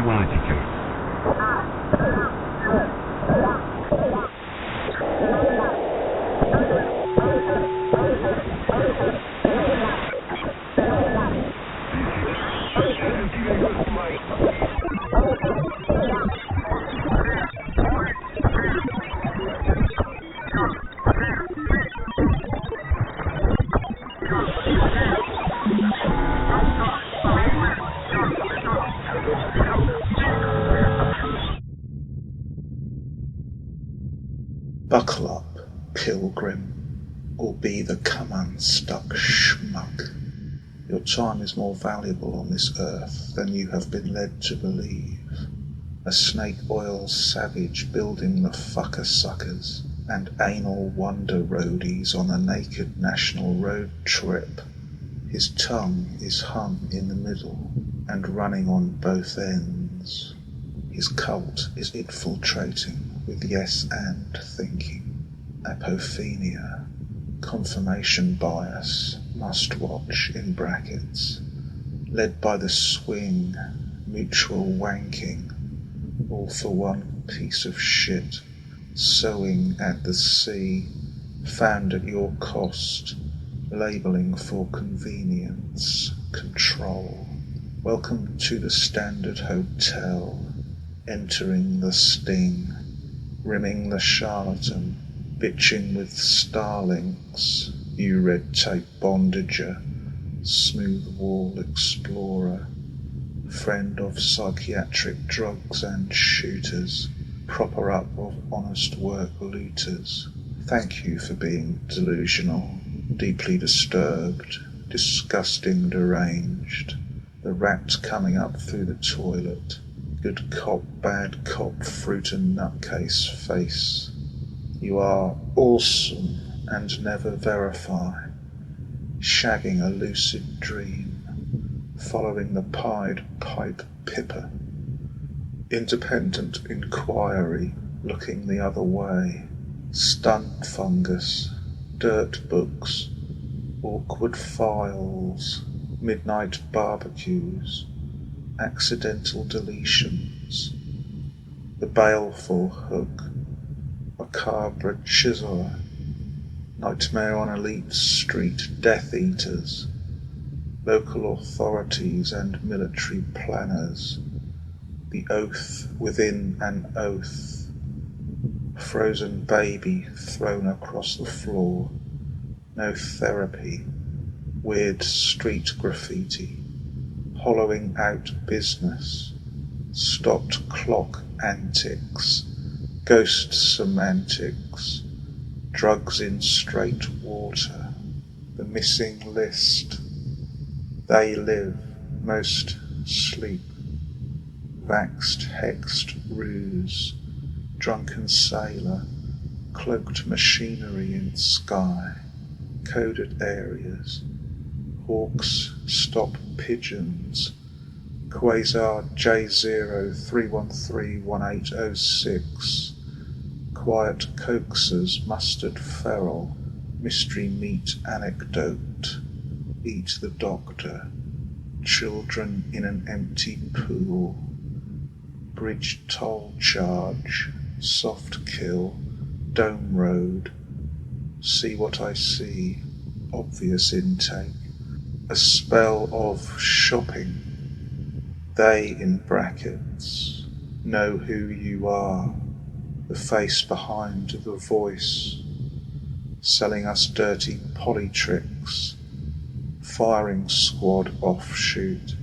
Psychological. Buckle up, pilgrim, or be the come-unstuck schmuck. Your time is more valuable on this earth than you have been led to believe. A snake oil savage building the fucker suckers and anal wonder roadies on a naked national road trip. His tongue is hung in the middle and running on both ends. His cult is infiltrating with yes and thinking, apophenia, confirmation bias, must watch in brackets, led by the swing, mutual wanking, all for one piece of shit, sowing at the sea, found at your cost, labelling for convenience, control. Welcome to the Standard Hotel, entering the sting, rimming the charlatan, bitching with starlinks, you red tape bondager, smooth wall explorer, friend of psychiatric drugs and shooters, proper up of honest work looters. Thank you for being delusional, deeply disturbed, disgusting deranged, the rat coming up through the toilet, good cop, bad cop, fruit and nutcase face. You are awesome and never verify, shagging a lucid dream, following the Pied Pipe Pipper. Independent inquiry, looking the other way, stunt fungus, dirt books, awkward files, midnight barbecues, accidental deletions, the baleful hook, macabre chiseler, nightmare on Elite Street, Death Eaters, local authorities and military planners, the oath within an oath, frozen baby thrown across the floor, no therapy, weird street graffiti, hollowing out business, stopped clock antics, ghost semantics, drugs in straight water, the missing list, they live, most sleep, vaxed hexed ruse, drunken sailor, cloaked machinery in sky, coded areas, hawks stop pigeons, Quasar J03131806, quiet coaxers mustard feral, mystery meat anecdote, eat the doctor, children in an empty pool, bridge toll charge, soft kill, dome road, see what I see, obvious intake, a spell of shopping, they in brackets, know who you are, the face behind the voice, selling us dirty poly tricks, firing squad offshoot,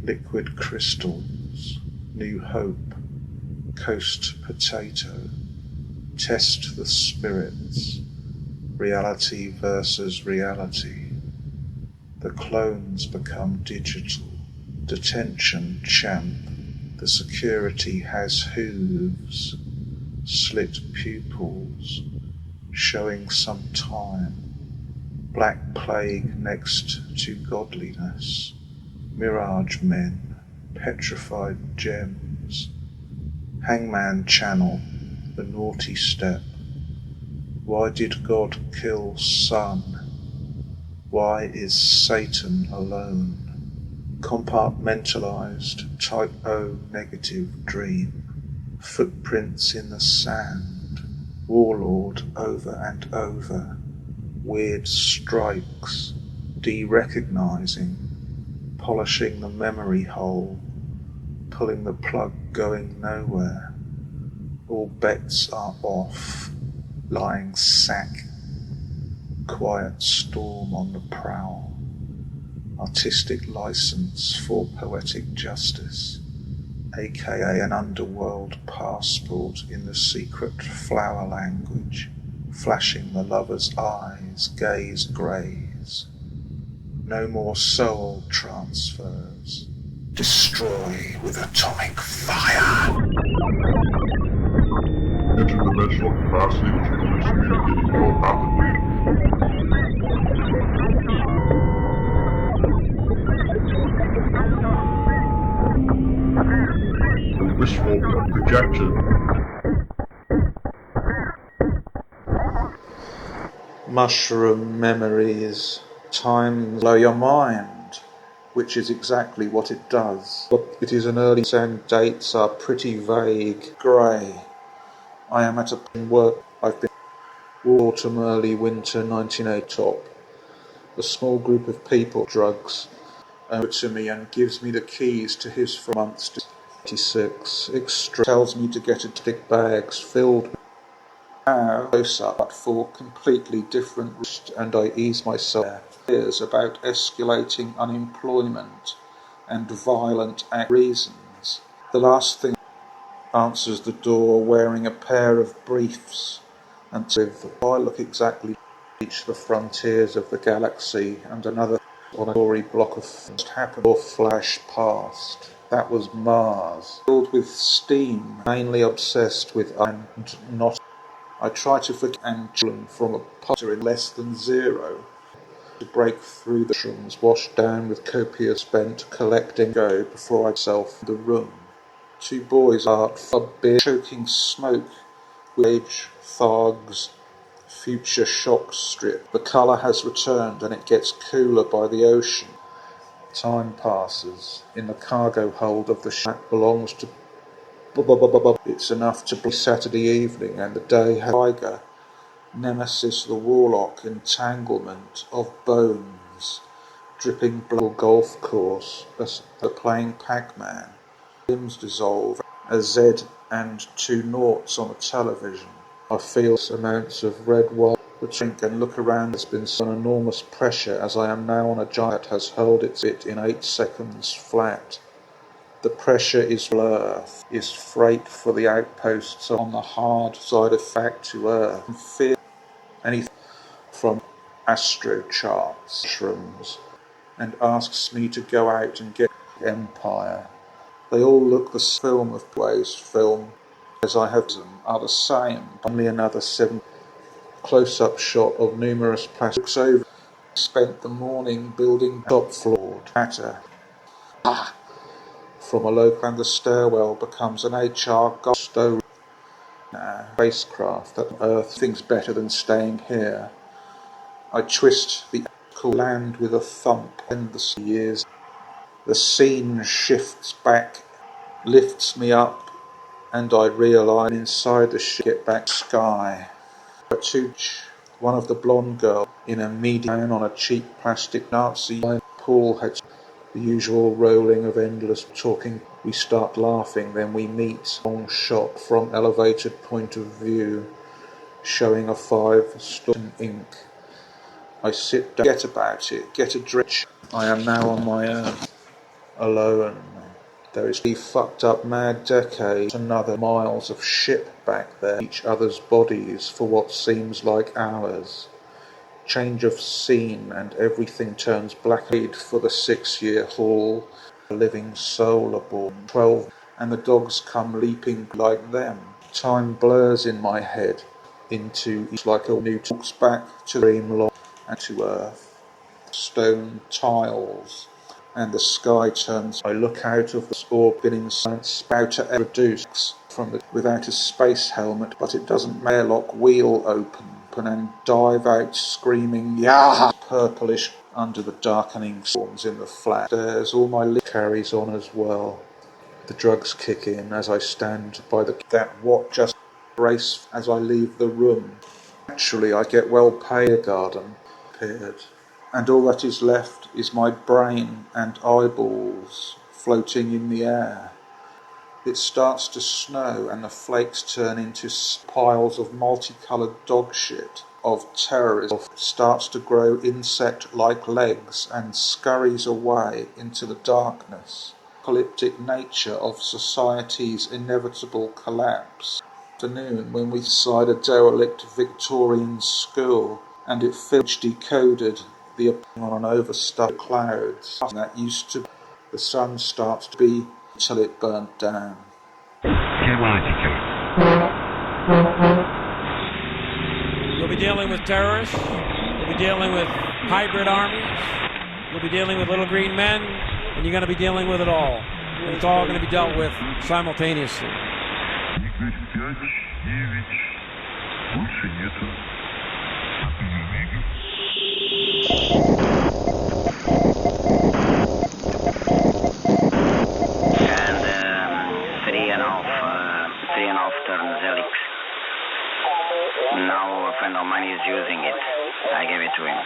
liquid crystals, new hope, coast potato, test the spirits, reality versus reality, the clones become digital, detention champ, the security has hooves, slit pupils, showing some time, black plague next to godliness, mirage men, petrified gems, hangman channel, the naughty step, why did God kill son? Why is Satan alone? Compartmentalized type O negative dream. Footprints in the sand. Warlord over and over. Weird strikes. De-recognizing. Polishing the memory hole. Pulling the plug going nowhere. All bets are off. Lying sack. Quiet storm on the prowl. Artistic license for poetic justice, aka an underworld passport in the secret flower language, flashing the lover's eyes, gaze graze. No more soul transfers. Destroy with atomic fire. Interdimensional capacity which includes communicating telepathically. Wishful projection. Mushroom memories. Time blow your mind, which is exactly what it does. It is an early and dates are pretty vague, grey. I am at a work. I've been autumn, early winter 1980 top. A small group of people, drugs, to me and gives me the keys to his for months to 86. Extra tells me to get a stick bags filled with close up but for completely different and I ease myself. Fears about escalating unemployment and violent reasons. The last thing answers the door wearing a pair of briefs and with I look exactly reach the frontiers of the galaxy and another on a story block of things happened or flash past. That was Mars, filled with steam, mainly obsessed with and not. I try to forget and from a putter in less than zero. To break through the shrooms, washed down with copious spent collecting go before I self the room. Two boys art for beer, choking smoke with age thogs. Future shock strip. The colour has returned and it gets cooler by the ocean. Time passes. In the cargo hold of the ship belongs to it's enough to be Saturday evening and the day has tiger. Nemesis the warlock, entanglement of bones. Dripping blood golf course. The playing Pac-Man. Limbs dissolve. A Z and two noughts on a television. I feel amounts of red wine. The drink and look around has been so enormous pressure as I am now on a giant has hurled its it in 8 seconds flat. The pressure is earth, is freight for the outposts on the hard side of fact to earth. And fear anything from astrocharts, shrooms, and asks me to go out and get empire. They all look the film of Blaze film as I have them are the same. Only another 7 close-up shot of numerous plastics over. Spent the morning building top floor matter. From a local and the stairwell becomes an HR gusto spacecraft that Earth thinks better than staying here. I twist the land with a thump and the years. The scene shifts back, lifts me up, and I realise inside the ship get back sky. One of the blonde girls in a median on a cheap plastic Nazi pool had the usual rolling of endless talking. We start laughing, then we meet. Long shot from elevated point of view, showing a 5-star ink. I sit down, get about it, get a drink. I am now on my own, alone. There is a fucked up mad decade, another miles of ship back there, each other's bodies for what seems like hours. Change of scene and everything turns black for the 6-year haul. A living soul aboard 12 and the dogs come leaping like them. Time blurs in my head into each like a new talks back to dream long and to earth. Stone tiles and the sky turns. I look out of the orbiting science spouter reduced from the without a space helmet, but it doesn't airlock wheel open and dive out screaming, "Yah!" Purplish under the darkening storms in the flat. There's all my carries on as well. The drugs kick in as I stand by that what just brace as I leave the room. Actually, I get well paid garden appeared, and all that is left is my brain and eyeballs floating in the air. It starts to snow and the flakes turn into piles of multicoloured dog shit, of terrorism, starts to grow insect-like legs and scurries away into the darkness. Apocalyptic nature of society's inevitable collapse. Afternoon when we side a derelict Victorian school and it filch decoded the on an overstuffed clouds that used to the sun starts to be till it burnt down. You'll be dealing with terrorists, you'll be dealing with hybrid armies, you'll be dealing with little green men, and you're going to be dealing with it all. And it's all going to be dealt with simultaneously. Three and a half turns helix. Now a friend of mine is using it. I gave it to him.